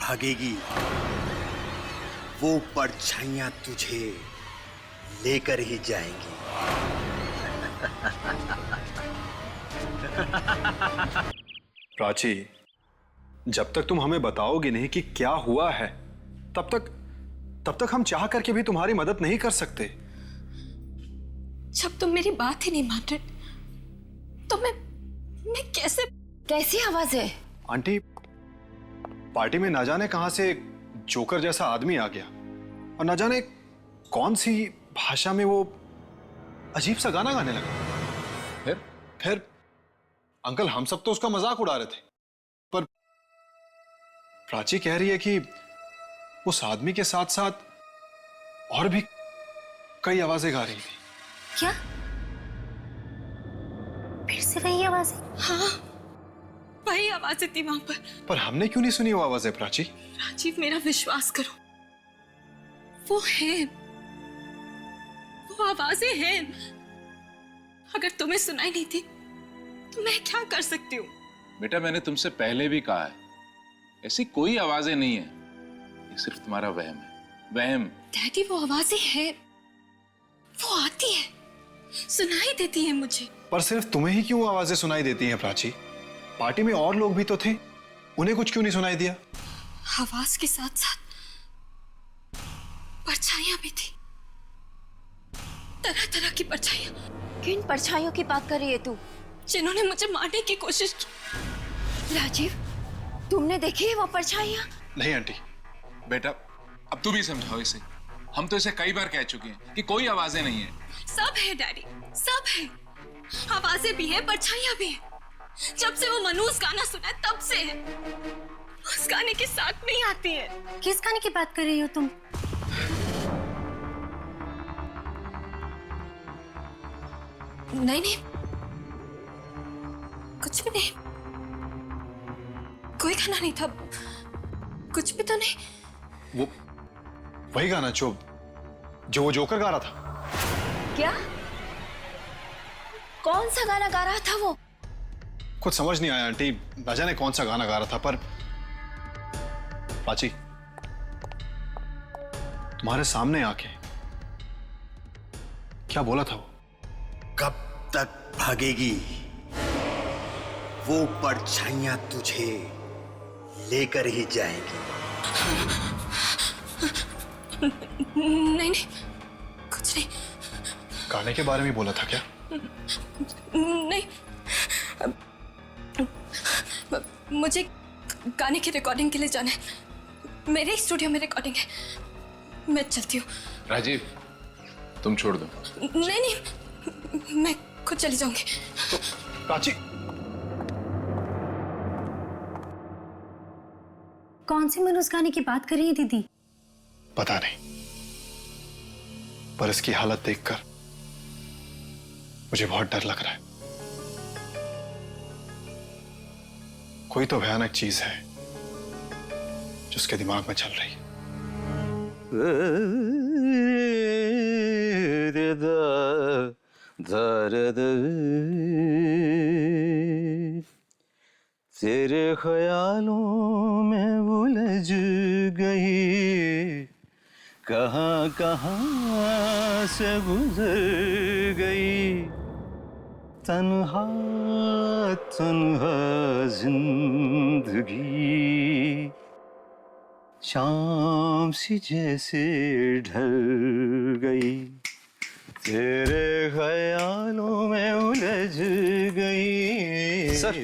भागेगी वो परछाइयां तुझे लेकर ही जाएंगी। प्राची, जब तक तुम हमें बताओगी नहीं कि क्या हुआ है, तब तक हम चाह करके भी तुम्हारी मदद नहीं कर सकते। जब तुम मेरी बात ही नहीं मान रहे तो मैं कैसी आवाज है? आंटी, पार्टी में ना जाने कहां से एक जोकर जैसा आदमी आ गया और ना जाने कौन सी भाषा में वो अजीब सा गाना गाने लगा। फिर अंकल, हम सब तो उसका मजाक उड़ा रहे थे, पर प्राची कह रही है कि उस आदमी के साथ साथ और भी कई आवाजें गा रही थी। क्या? फिर से वही आवाज? हाँ, वही आवाजें थी वहां पर हमने क्यों नहीं सुनी वो आवाजें प्राची? राजीव, मेरा विश्वास करो, वो है, वो आवाजें हैं। अगर तुम्हें सुनाई नहीं थी तो मैं क्या कर सकती हूँ? बेटा, मैंने तुमसे पहले भी कहा है, ऐसी कोई आवाजें नहीं है, ये सिर्फ तुम्हारा वहम है, वहम। डैडी, वो आवाजें हैं, वो आती है, सुनाई देती है मुझे। पर सिर्फ तुम्हें ही क्यों आवाजें सुनाई देती हैं प्राची? पार्टी में और लोग भी तो थे, उन्हें कुछ क्यों नहीं सुनाई दिया? आवाज के साथ साथ परछाइयां भी थी, तरह तरह की परछाइयां। किन परछाइयों की बात कर रही है तू? जिन्होंने मुझे मारने की कोशिश की। राजीव, तुमने देखी है वो परछाइयां? नहीं आंटी। बेटा, अब तुम ही समझाओ इसे, हम तो इसे कई बार कह चुके हैं कि कोई आवाजें नहीं है। सब है डैडी, सब है, आवाजें भी है, परछाइयां भी है। जब से वो मनूस गाना सुना है तब से है। उस गाने के साथ में ही आती है। किस गाने की बात कर रही हो तुम? नहीं नहीं, कुछ भी नहीं, कोई गाना नहीं था, कुछ भी तो नहीं। वो वही गाना जो वो जोकर गा रहा था। क्या? कौन सा गाना गा रहा था वो? कुछ समझ नहीं आया आंटी, ना जाने कौन सा गाना गा रहा था। पर प्राची, तुम्हारे सामने आके क्या बोला था वो? कब तक भागेगी वो परछाइयां तुझे लेकर ही जाएंगी। नहीं नहीं, कुछ नहीं। गाने के बारे में बोला था क्या? नहीं, मुझे गाने की रिकॉर्डिंग के लिए जाना है, मेरे स्टूडियो में रिकॉर्डिंग है, मैं चलती हूँ। राजीव, तुम छोड़ दो। नहीं नहीं, मैं खुद चली जाऊंगी। तो प्राची, कौन सी मनोज गाने की बात कर रही है दीदी? पता नहीं, पर इसकी हालत देखकर मुझे बहुत डर लग रहा है। कोई तो भयानक चीज है जो उसके दिमाग में चल रही है। तेरे ख्यालों में उलझ गई, कहाँ कहाँ से गुजर गई, तन्हा तन्हा जिंदगी, शाम सी जैसे ढल गई, तेरे ख्यालों में उलझ गई। सर,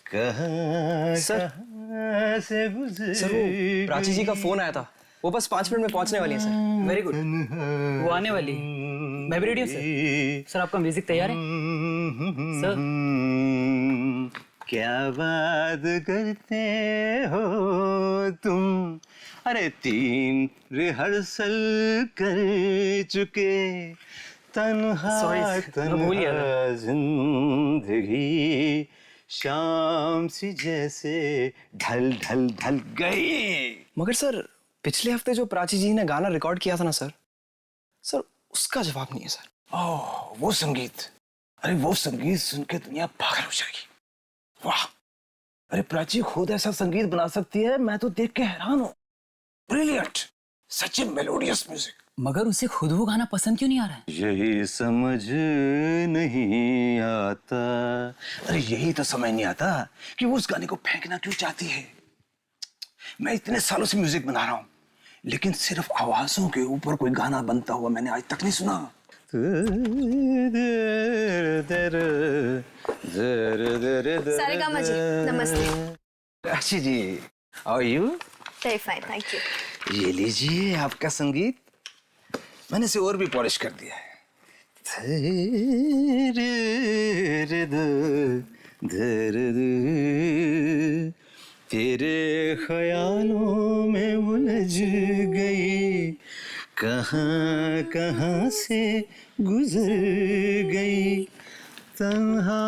कहाँ से गुजर। सर, वो प्राची जी का फोन आया था, वो बस 5 मिनट में पहुंचने वाली है सर। वेरी गुड, वो आने वाली। मैं भी रेडी हूँ सर। सर, आपका म्यूजिक तैयार है सर? क्या बात करते हो तुम? अरे 3 रिहर्सल कर चुके, तन्हा तन्हा जिंदगी, शाम सी जैसे ढल ढल ढल गई। मगर सर, पिछले हफ्ते जो प्राची जी ने गाना रिकॉर्ड किया था ना सर, उसका जवाब नहीं है सर। ओह, वो संगीत, अरे वो संगीत सुन के दुनिया पागल हो जाएगी। वाह, अरे प्राची खुद ऐसा संगीत बना सकती है, मैं तो देख के हैरान हूँ। ब्रिलियंट, सच में मेलोडियस म्यूजिक। मगर उसे खुद वो गाना पसंद क्यों नहीं आ रहा है? यही समझ नहीं आता। अरे यही तो समझ नहीं आता कि वो उस गाने को फेंकना क्यों चाहती है। मैं इतने सालों से म्यूजिक बना रहा हूँ, लेकिन सिर्फ आवाजों के ऊपर कोई गाना बनता हुआ मैंने आज तक नहीं सुना। सारेगामा जी, नमस्ते। Rashi ji, how are you? Very fine, thank you. ये लीजिए आपका संगीत, मैंने इसे और भी पॉलिश कर दिया है। तेरे ख्यालों में उलझ गई, कहाँ कहाँ से गुजर गई तन्हा।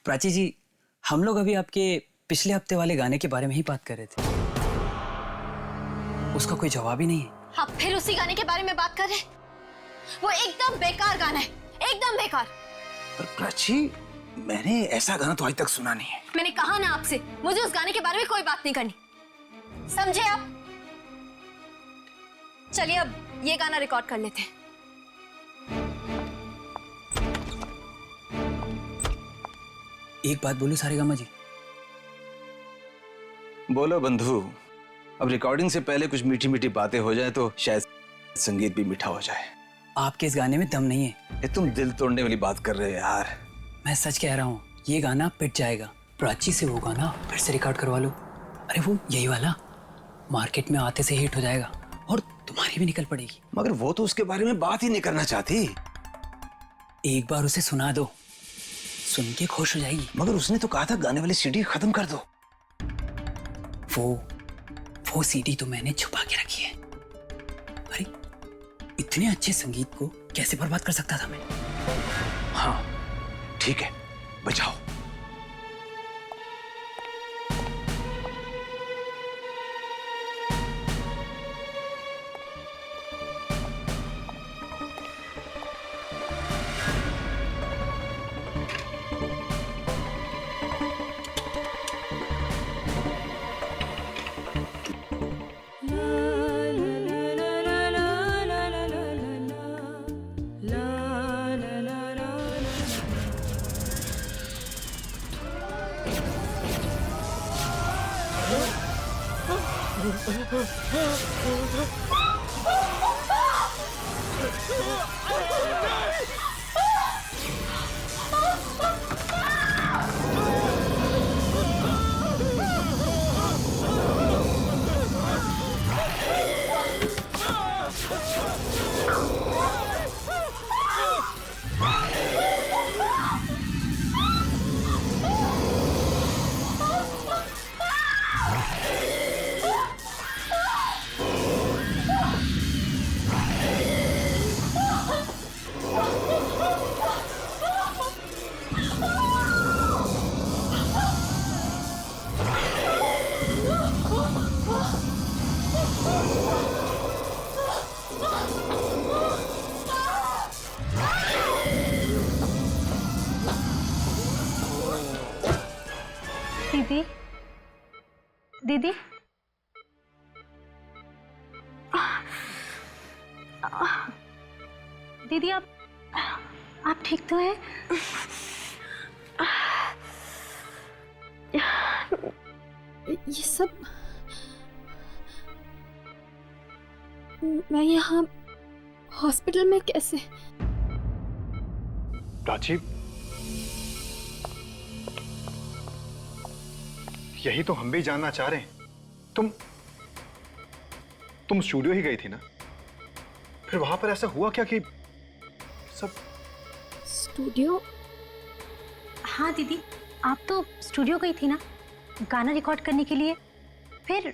प्राची जी, हम लोग अभी आपके पिछले हफ्ते वाले गाने के बारे में ही बात कर रहे थे। उसका कोई जवाब ही नहीं है। आप फिर उसी गाने के बारे में बात कर रहे हैं? वो एकदम बेकार गाना है, एकदम बेकार। पर प्राची, मैंने ऐसा गाना तो आज तक सुना नहीं है। मैंने कहा ना आपसे, मुझे उस गाने के बारे में कोई बात नहीं करनी, समझे आप? चलिए अब ये गाना रिकॉर्ड कर लेते हैं। एक बात बोलूं सारेगामा जी? बोलो बंधु। अब रिकॉर्डिंग से पहले कुछ मीठी मीठी बातें हो जाए तो शायद संगीत भी मीठा हो जाए। आपके इस गाने में दम नहीं है। ये तुम दिल तोड़ने वाली बात कर रहे हो यार। मैं सच कह रहा हूँ, ये गाना पिट जाएगा। प्राची से वो गाना फिर से रिकॉर्ड करवा लो। अरे वो यही वाला मार्केट में आते से हिट हो जाएगा और तुम्हारी भी निकल पड़ेगी। मगर वो तो उसके बारे में बात ही नहीं करना चाहती। एक बार उसे सुना दो, सुन के खुश हो जाएगी। मगर उसने तो कहा था गाने वाली सीडी खत्म कर दो। वो सीडी तो मैंने छुपा के रखी है। अरे इतने अच्छे संगीत को कैसे बर्बाद कर सकता था मैं? हाँ ठीक है, बचाओ। दीदी, दीदी, दीदी आप ठीक तो हैं? ये सब मैं यहाँ हॉस्पिटल में कैसे? प्राची, यही तो हम भी जानना चाह रहे हैं। तुम स्टूडियो ही गई थी ना? फिर वहां पर ऐसा हुआ क्या कि सब? स्टूडियो? हाँ दीदी, आप तो स्टूडियो गई थी ना गाना रिकॉर्ड करने के लिए। फिर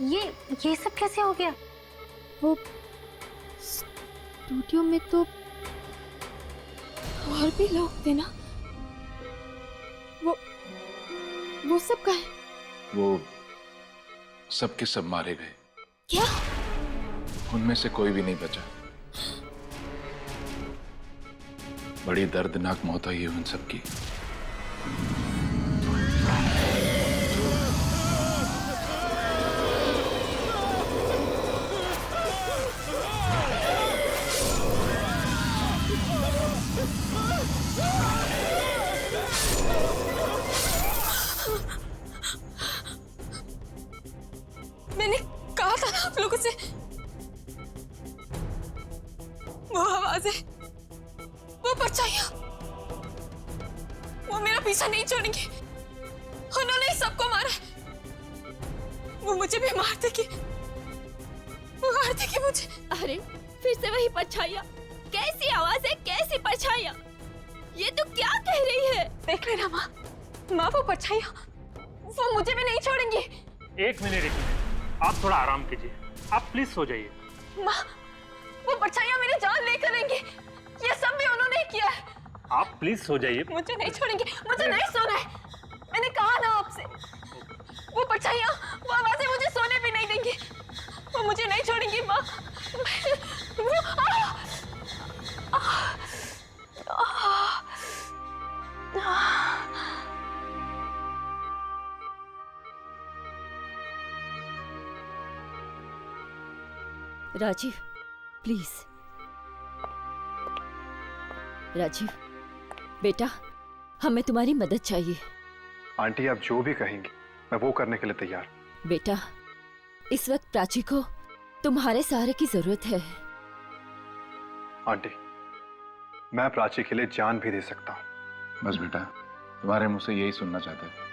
ये सब कैसे हो गया? वो स्टूडियो में तो और भी लोग थे ना, वो सब कहाँ हैं? वो सब के सब मारे गए। क्या? उनमें से कोई भी नहीं बचा। बड़ी दर्दनाक मौत हुई है उन सब की। वो मेरा पीछा नहीं छोड़ेंगे। उन्होंने ही सबको मारा। वो मुझे भी मार देंगे, मार देंगे मुझे। अरे फिर से वही परछाइयाँ। कैसी आवाज है, कैसी परछाइयाँ? ये तू क्या कह रही है? देख लेना माँ, माँ वो परछाइयाँ वो मुझे भी नहीं छोड़ेंगी। एक मिनट, आप थोड़ा आराम कीजिए। आप प्लीज सो जाइए। माँ वो परछाइयाँ मेरी जान लेकर रहेंगी। ये सब भी उन्होंने ही किया है। आप प्लीज सो जाइए। मुझे नहीं छोड़ेंगे, मुझे नहीं सोना है। मैंने कहा ना आपसे, वो परछाइयाँ वो आवाजें मुझे सोने भी नहीं देंगी। वो मुझे नहीं छोड़ेंगी माँ। राजीव प्लीज। राजीव बेटा, हमें तुम्हारी मदद चाहिए। आंटी आप जो भी कहेंगी मैं वो करने के लिए तैयार। बेटा, इस वक्त प्राची को तुम्हारे सहारे की जरूरत है। आंटी मैं प्राची के लिए जान भी दे सकता हूँ। बस बेटा, तुम्हारे मुंह से यही सुनना चाहते थे।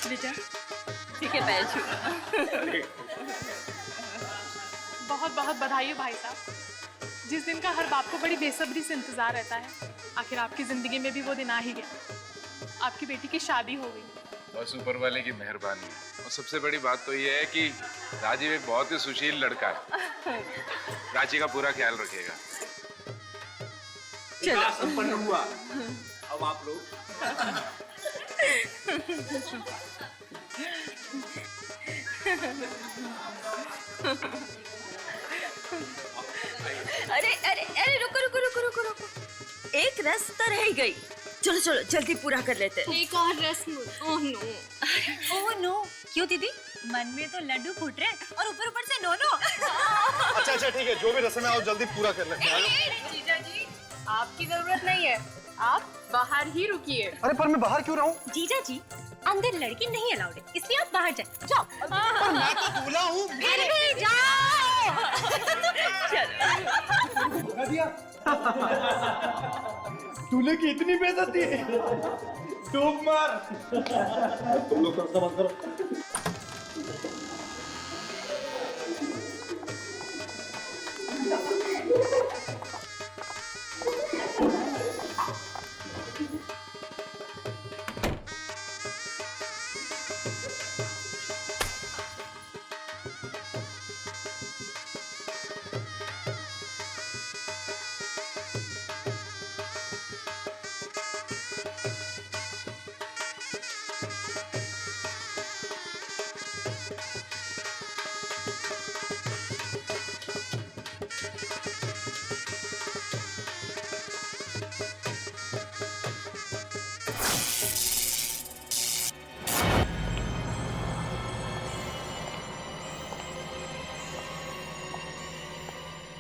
बेटा ठीक है, बैठ। बहुत बहुत बधाई हो भाई साहब। जिस दिन का हर बाप को बड़ी बेसब्री से इंतजार रहता है, आखिर आपकी जिंदगी में भी वो दिन आ ही गया। आपकी बेटी की शादी हो गई। बस ऊपर वाले की मेहरबानी है। और सबसे बड़ी बात तो ये है कि राजीव एक बहुत ही सुशील लड़का है। प्राची का पूरा ख्याल रखेगा। संपन्न हुआ। अब आप लोग अरे अरे अरे रुको रुको रुको रुको रुको, एक रस्म तो रह गई। चलो चलो जल्दी पूरा कर लेते हैं। एक और रस्म। Oh no. ओह नो, क्यों दीदी? मन में तो लड्डू फूट रहे और ऊपर ऊपर से नो नो। अच्छा अच्छा ठीक है, जो भी रस्म है आप जल्दी पूरा कर लेते हैं। जीजा जी, आपकी जरूरत नहीं है, आप बाहर ही रुकिए। अरे पर मैं बाहर क्यों रहूं? जीजा जी, अंदर लड़की नहीं अलाउड है, इसलिए आप बाहर जाए। जाओ। पर मैं तो दूल्हा हूँ। फिर भी जाओ। दूल्हे की इतनी बेइज्जती है। डूब मार। तुम लोग समझ करो।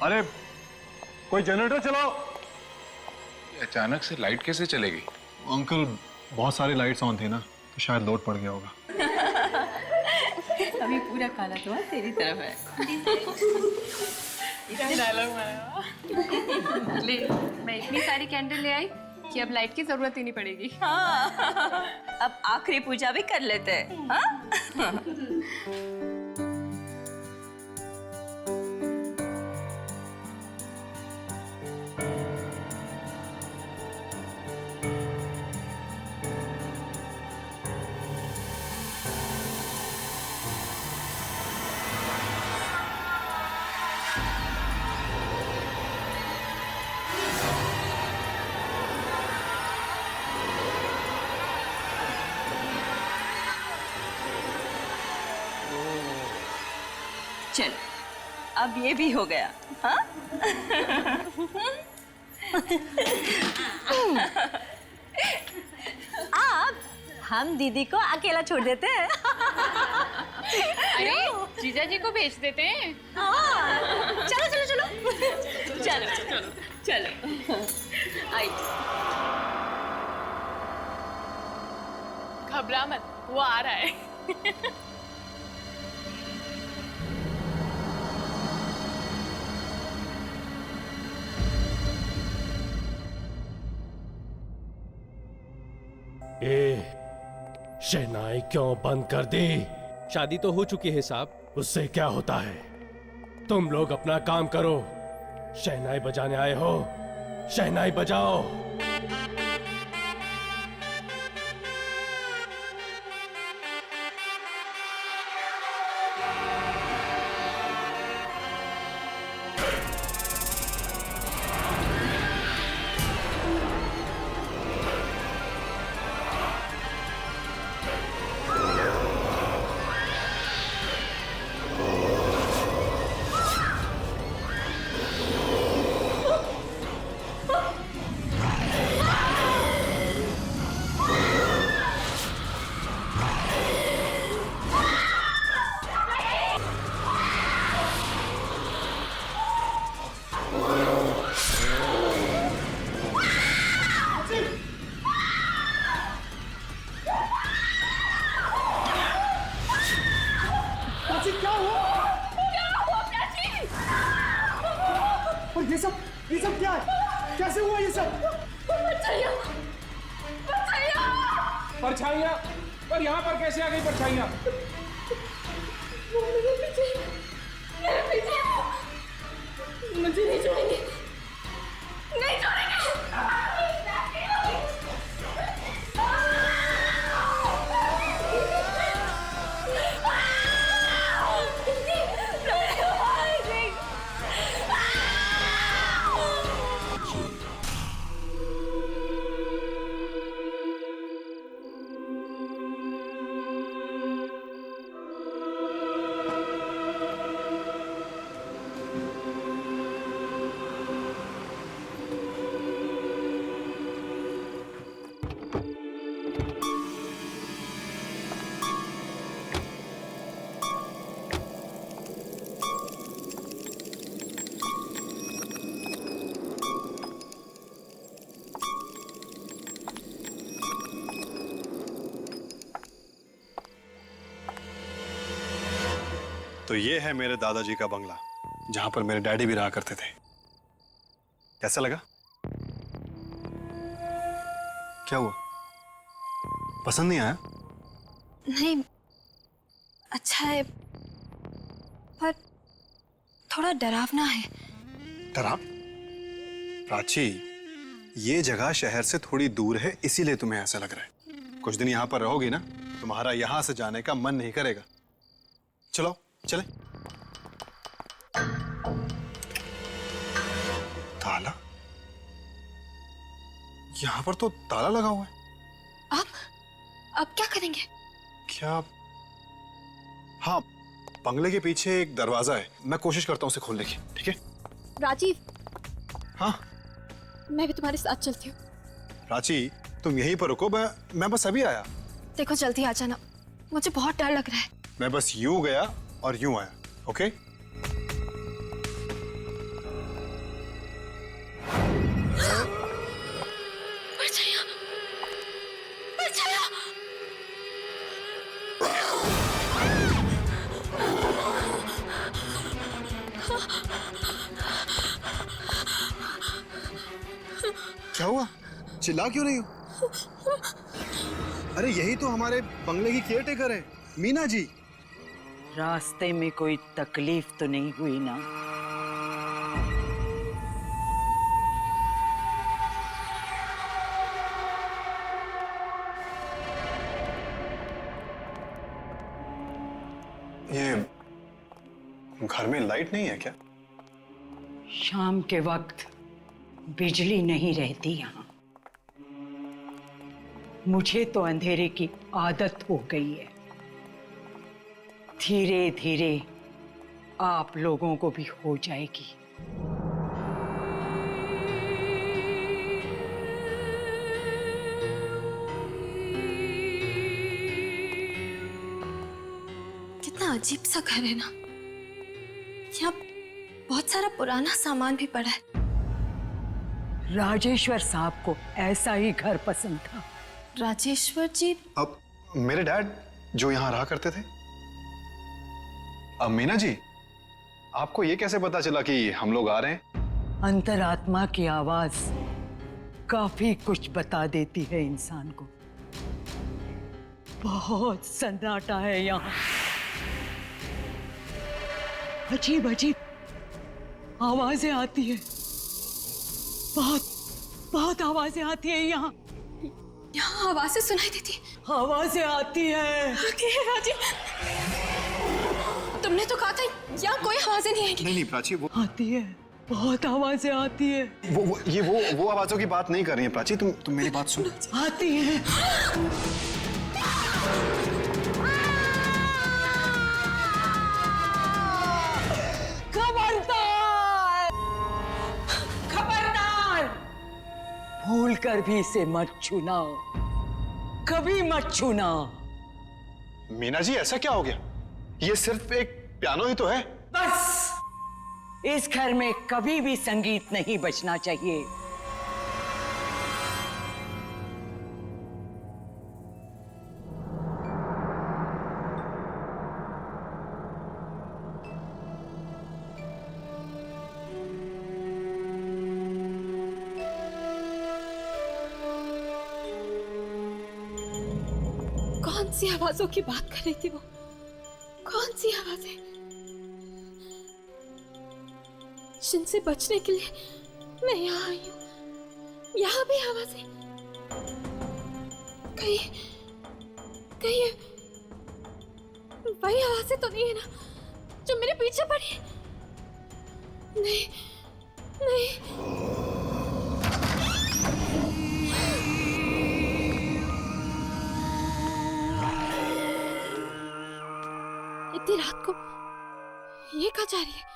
अरे कोई जनरेटर चलाओ। अचानक से लाइट कैसे चलेगी? अंकल बहुत सारी लाइट्स ऑन थी ना, तो शायद लोड पड़ गया होगा। अभी पूरा काला तो तेरी तरफ है। डायलॉग मारा। ले, मैं इतनी सारी कैंडल ले आई कि अब लाइट की जरूरत ही नहीं पड़ेगी। हाँ, अब आखिरी पूजा भी कर लेते हैं। हाँ? चलो, अब ये भी हो गया। हाँ? अब हम दीदी को अकेला छोड़ देते हैं। अरे जीजा जी को भेज देते हैं। हाँ, चलो चलो चलो। चलो चलो चलो आई। घबरा मत, वो आ रहा है। शहनाई क्यों बंद कर दी? शादी तो हो चुकी है साहब। उससे क्या होता है? तुम लोग अपना काम करो। शहनाई बजाने आए हो, शहनाई बजाओ। ये सब क्या है? कैसे हुआ ये सब? परछाइयाँ, पर यहाँ पर कैसे आ गई परछाइयाँ? मुझे नहीं छोड़ेंगे, नहीं छोड़ेंगे। तो ये है मेरे दादाजी का बंगला, जहां पर मेरे डैडी भी रहा करते थे। कैसा लगा? क्या हुआ? पसंद नहीं आया? नहीं, अच्छा है पर थोड़ा डरावना है। डराव? प्राची, ये जगह शहर से थोड़ी दूर है, इसीलिए तुम्हें ऐसा लग रहा है। कुछ दिन यहाँ पर रहोगी ना, तुम्हारा यहाँ से जाने का मन नहीं करेगा। चलो चले। ताला? यहाँ पर तो ताला लगा हुआ है। अब क्या करेंगे? क्या? हाँ, बंगले के पीछे एक दरवाजा है, मैं कोशिश करता हूँ उसे खोलने की। ठीक है राजीव। हाँ, मैं भी तुम्हारे साथ चलती हूँ। प्राची, तुम यहीं पर रुको, मैं बस अभी आया। देखो जल्दी आ जाना, मुझे बहुत डर लग रहा है। मैं बस यूं गया और यूं आया। ओके? परछाइयाँ, परछाइयाँ। क्या हुआ? चिल्ला क्यों रही हो? अरे यही तो हमारे बंगले की केयरटेकर है, मीना जी। रास्ते में कोई तकलीफ तो नहीं हुई ना? ये घर में लाइट नहीं है क्या? शाम के वक्त बिजली नहीं रहती यहाँ। मुझे तो अंधेरे की आदत हो गई है। धीरे धीरे आप लोगों को भी हो जाएगी। कितना अजीब सा घर है ना। यहाँ बहुत सारा पुराना सामान भी पड़ा है। राजेश्वर साहब को ऐसा ही घर पसंद था। राजेश्वर जी? अब मेरे डैड जो यहाँ रहा करते थे। अब मीना जी, आपको ये कैसे पता चला कि हम लोग आ रहे हैं? अंतरात्मा की आवाज काफी कुछ बता देती है इंसान को। बहुत सन्नाटा है यहाँ, अजीब अजीब आवाजें आती है, बहुत बहुत आवाजें आती है यहाँ। यहाँ आवाजें सुनाई देती? आवाजें आती है। आती है राजी? तुमने तो कहा था यहाँ कोई आवाजें नहीं आएंगी। नहीं प्राची, वो आती है, बहुत आवाजें आती है। वो आवाजों की बात नहीं कर रही है प्राची, तुम मेरी बात सुनो। आती है। खबरदार, खबरदार, भूल कर भी इसे मत छूना, कभी मत छूना। मीना जी, ऐसा क्या हो गया? ये सिर्फ एक पियानो ही तो है। बस, इस घर में कभी भी संगीत नहीं बजना चाहिए। कौन सी आवाजों की बात कर रही थी वो? कौन सी आवाजें जिनसे बचने के लिए मैं यहाँ आई हूँ? यहाँ भी आवाजें, कहीं कहीं वही आवाजें तो नहीं है ना जो मेरे पीछे पड़ी? नहीं नहीं, इतनी रात को ये कहाँ जा रही है?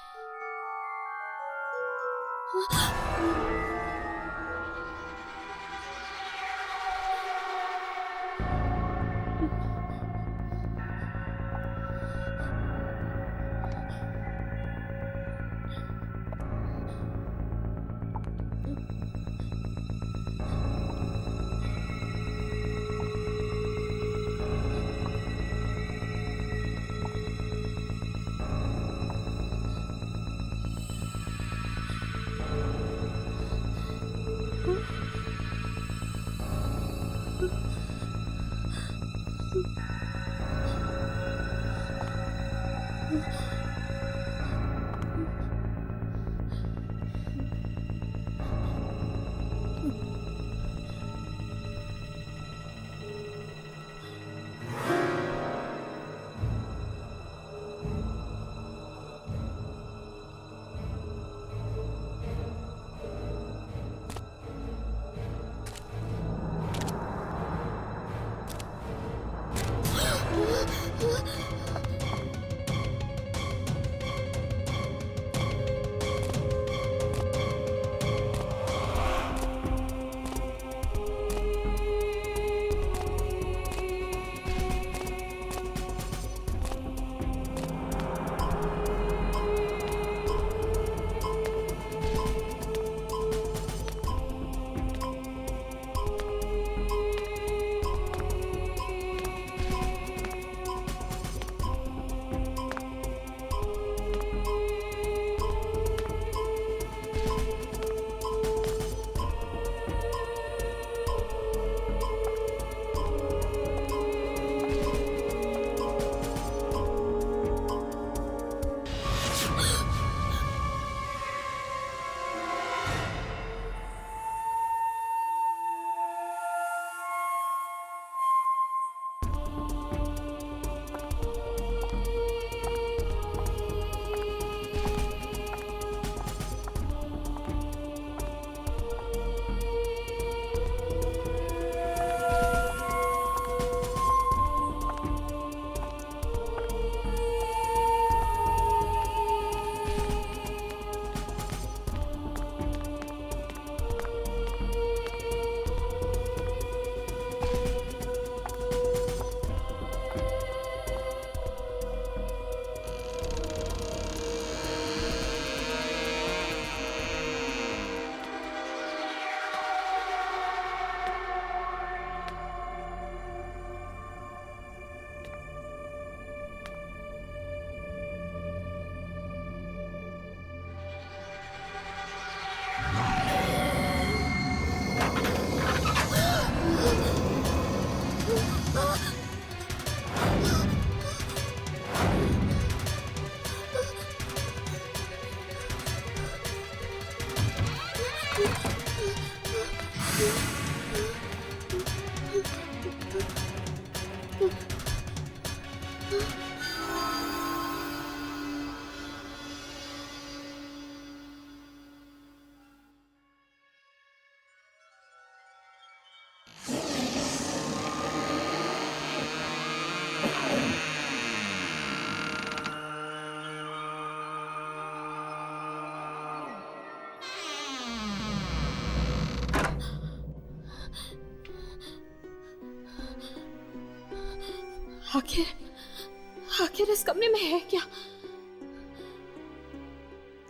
आखिर इस कमरे में है क्या?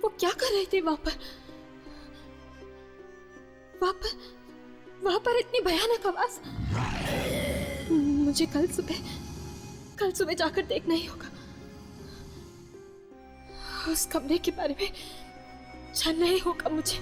वो क्या कर रहे थे वहां पर इतनी भयानक आवाज। मुझे कल सुबह जाकर देखना ही होगा। उस कमरे के बारे में जानना ही होगा मुझे।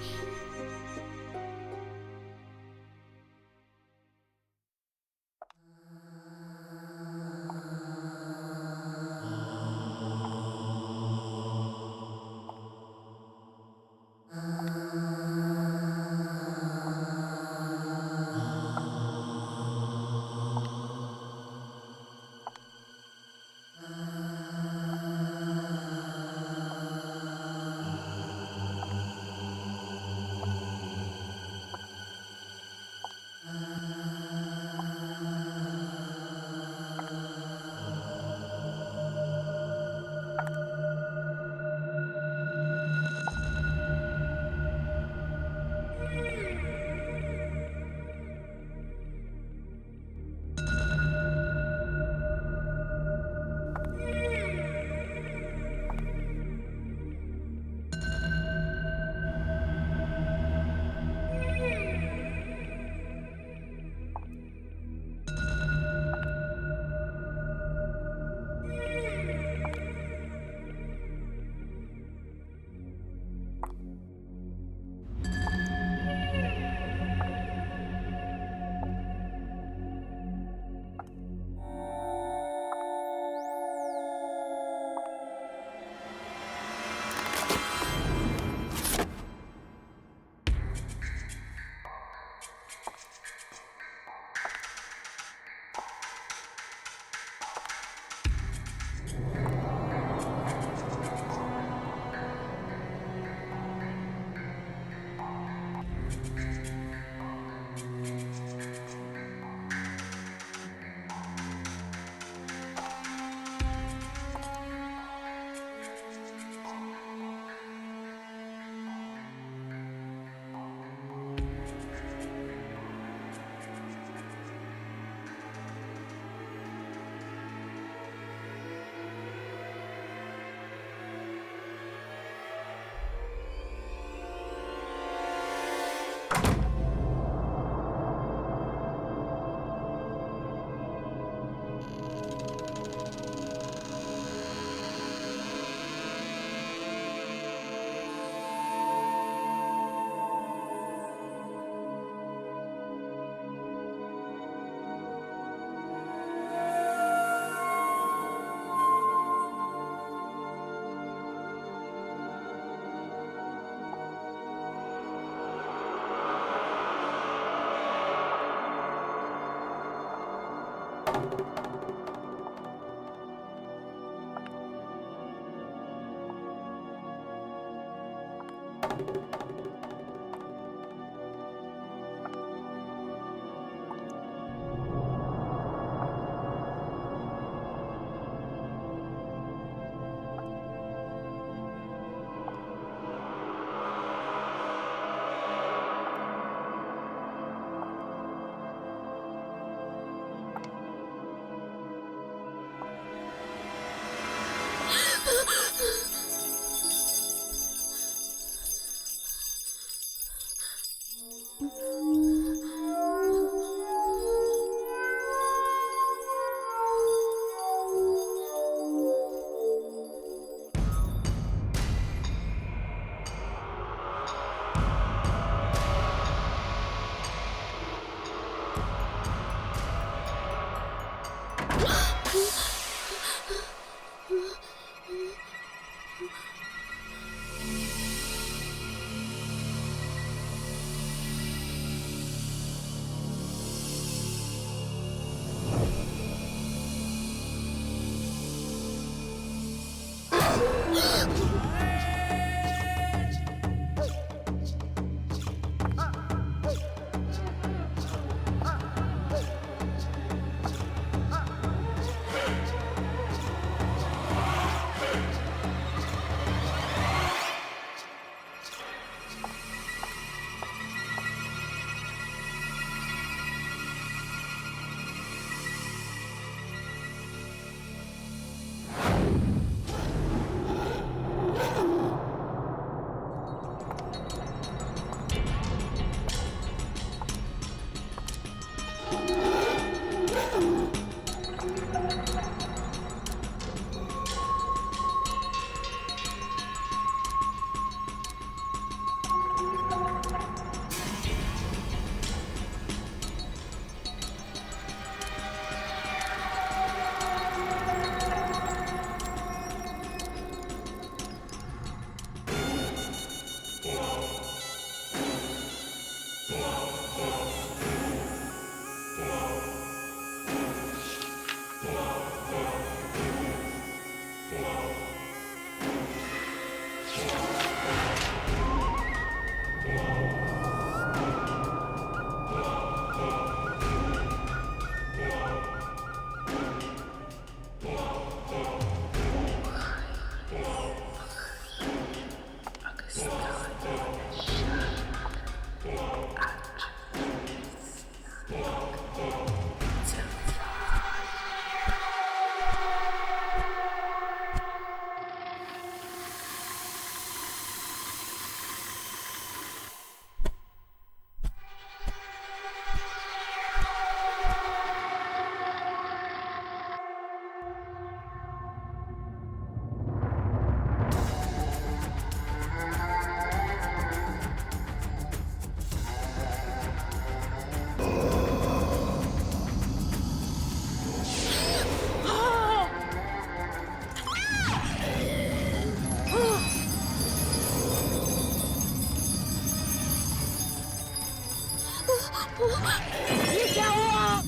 ये क्या हुआ?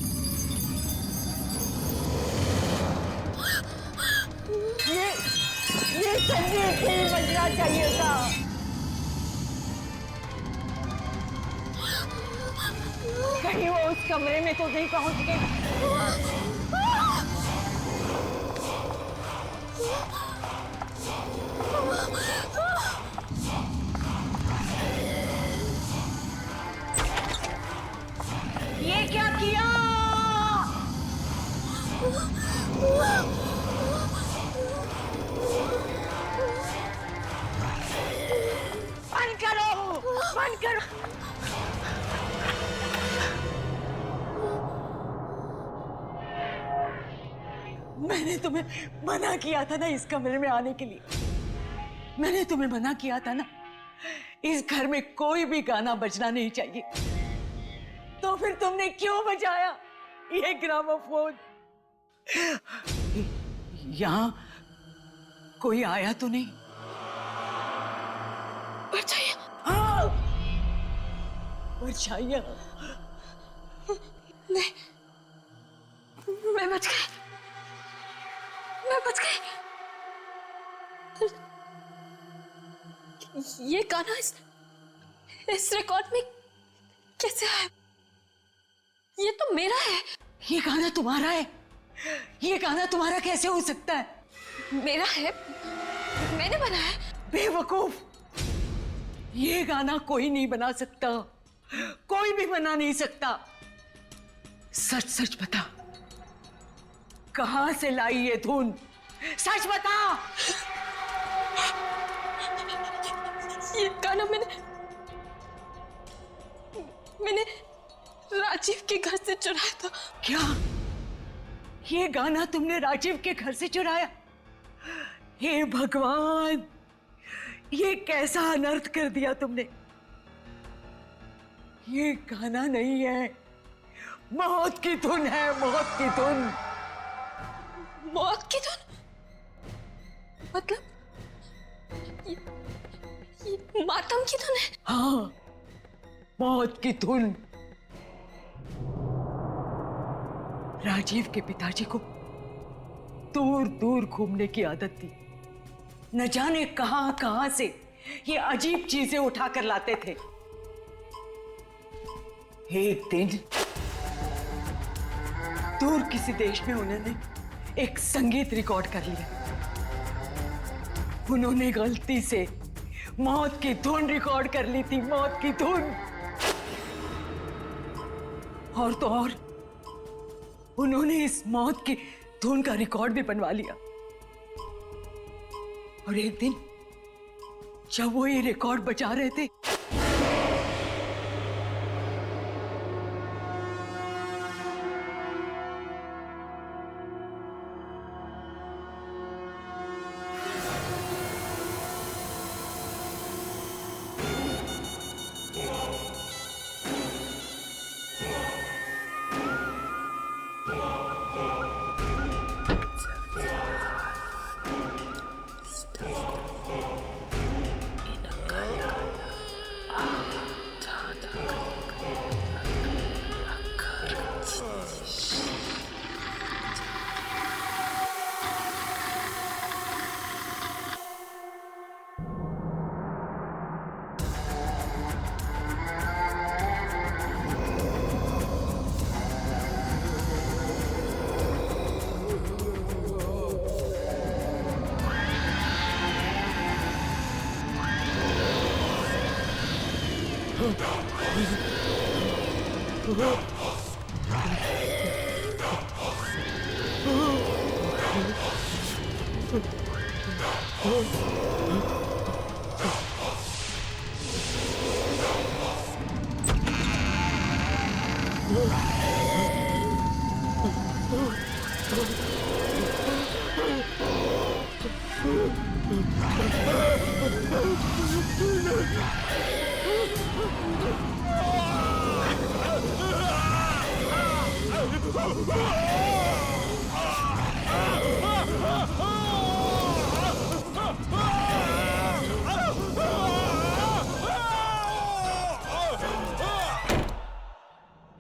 ये संगीत नहीं बजना चाहिए था। कहीं वो उस कमरे में तो नहीं पहुंच गई? ये क्या किया? बंद करो, बंद करो। मैंने तुम्हें मना किया था ना इस कमरे में आने के लिए। मैंने तुम्हें मना किया था ना, इस घर में कोई भी गाना बजना नहीं चाहिए। तो फिर तुमने क्यों बजाया ये ग्रामोफोन? यहाँ कोई आया तो नहीं? परछाइयाँ। हाँ, परछाइयाँ। मैं बच गई, मैं बच गई। ये गाना इस रिकॉर्ड में कैसे आया? ये तो मेरा है। ये गाना तुम्हारा है? ये गाना तुम्हारा कैसे हो सकता है? मेरा है, मैंने बनाया। बेवकूफ, ये गाना कोई नहीं बना सकता, कोई भी बना नहीं सकता। सच सच बता, कहां से लाई ये धुन? सच बता। ये गाना मैंने राजीव के घर से चुराया था। क्या? ये गाना तुमने राजीव के घर से चुराया? हे भगवान, ये कैसा अनर्थ कर दिया तुमने। ये गाना नहीं है, मौत की धुन है, मौत की धुन। मौत की धुन? मतलब ये मातम की धुन है? हाँ, मौत की धुन। राजीव के पिताजी को दूर दूर घूमने की आदत थी। न जाने कहां कहां से ये अजीब चीजें उठाकर लाते थे। एक दिन दूर किसी देश में उन्होंने एक संगीत रिकॉर्ड कर लिया। उन्होंने गलती से मौत की धुन रिकॉर्ड कर ली थी, मौत की धुन। और तो और उन्होंने इस मौत की धुन का रिकॉर्ड भी बनवा लिया। और एक दिन जब वो ये रिकॉर्ड बजा रहे थे,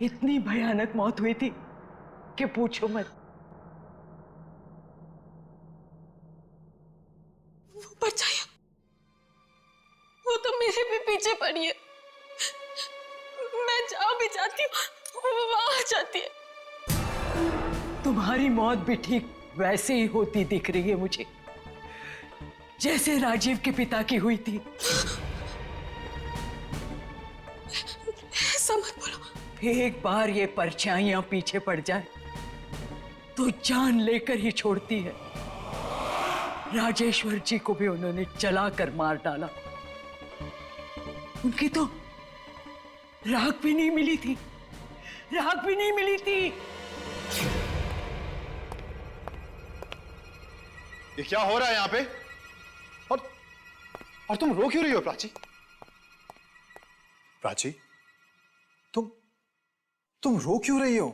इतनी भयानक मौत हुई थी कि पूछो मत। वो परछाई, वो तो मेरे भी पीछे पड़ी है। मैं जहाँ भी जाती हूँ वो वहां आ जाती है। तुम्हारी मौत भी ठीक वैसे ही होती दिख रही है मुझे, जैसे राजीव के पिता की हुई थी। ऐसा मत बोलो। एक बार ये परछाइयां पीछे पड़ जाए तो जान लेकर ही छोड़ती है। राजेश्वर जी को भी उन्होंने जलाकर मार डाला। उनकी तो राख भी नहीं मिली थी, राख भी नहीं मिली थी। ये क्या हो रहा है यहाँ पे? और तुम रो क्यों रही हो प्राची? प्राची, तुम रो क्यों रही हो?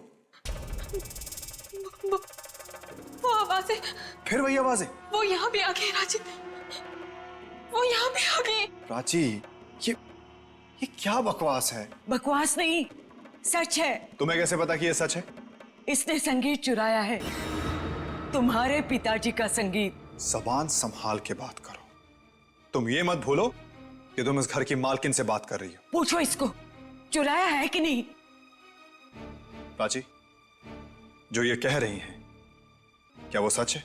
वो आवाजें, फिर वही आवाजें? वो यहाँ भी आ गई राजीव, वो यहाँ भी आ गई। प्राची, ये क्या बकवास है? बकवास नहीं, सच है। तुम्हें कैसे पता कि ये सच है? इसने संगीत चुराया है, तुम्हारे पिताजी का संगीत। जबान संभाल के बात करो। तुम ये मत भूलो कि तुम इस घर की मालकिन से बात कर रही हो। पूछो इसको, चुराया है कि नहीं? प्राची, जो ये कह रही हैं, क्या वो सच है?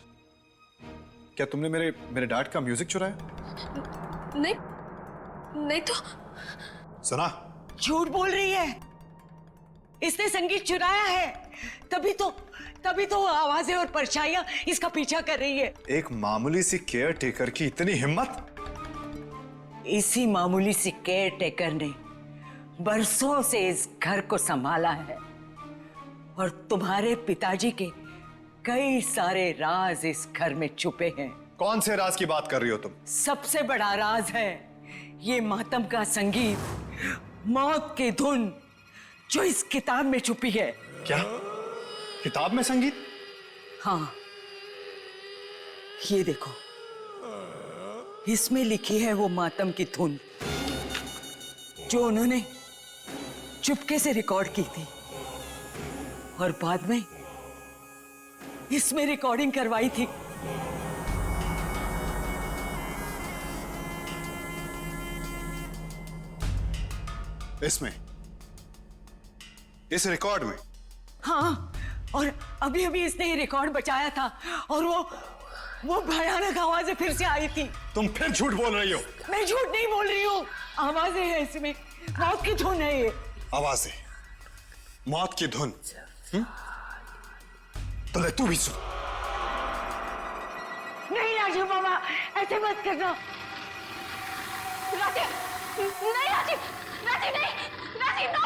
क्या तुमने मेरे डैड का म्यूजिक चुराया? नहीं तो। सुना? झूठ बोल रही है। इसने संगीत चुराया है, तभी तो आवाजें और परछाइयां इसका पीछा कर रही है। एक मामूली सी केयर टेकर की इतनी हिम्मत? इसी मामूली सी केयर टेकर ने बरसों से इस घर को संभाला है और तुम्हारे पिताजी के कई सारे राज इस घर में छुपे हैं। कौन से राज की बात कर रही हो तुम? सबसे बड़ा राज है ये मातम का संगीत, मौत की धुन जो इस किताब में छुपी है। क्या? किताब में संगीत? हाँ, ये देखो, इसमें लिखी है वो मातम की धुन जो उन्होंने चुपके से रिकॉर्ड की थी और बाद में इसमें रिकॉर्डिंग करवाई थी। इसमें, इस रिकॉर्ड में? हाँ, और अभी अभी इसने ये रिकॉर्ड बचाया था और वो भयानक आवाजें फिर से आई थी। तुम फिर झूठ बोल रही हो। मैं झूठ नहीं बोल रही हूँ, आवाजें हैं इसमें, मौत की धुन है ये। आवाजें, मौत की धुन? तो ले तू भी सुन। नहीं राजीव बाबा, ऐसे मत करना। राजीव, नहीं राजीव, राजीव नहीं, राजीव नो,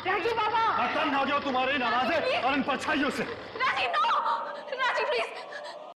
राजीव बाबा। खत्म हो गया तुम्हारी नवाज़ें और इन परछाइयों से।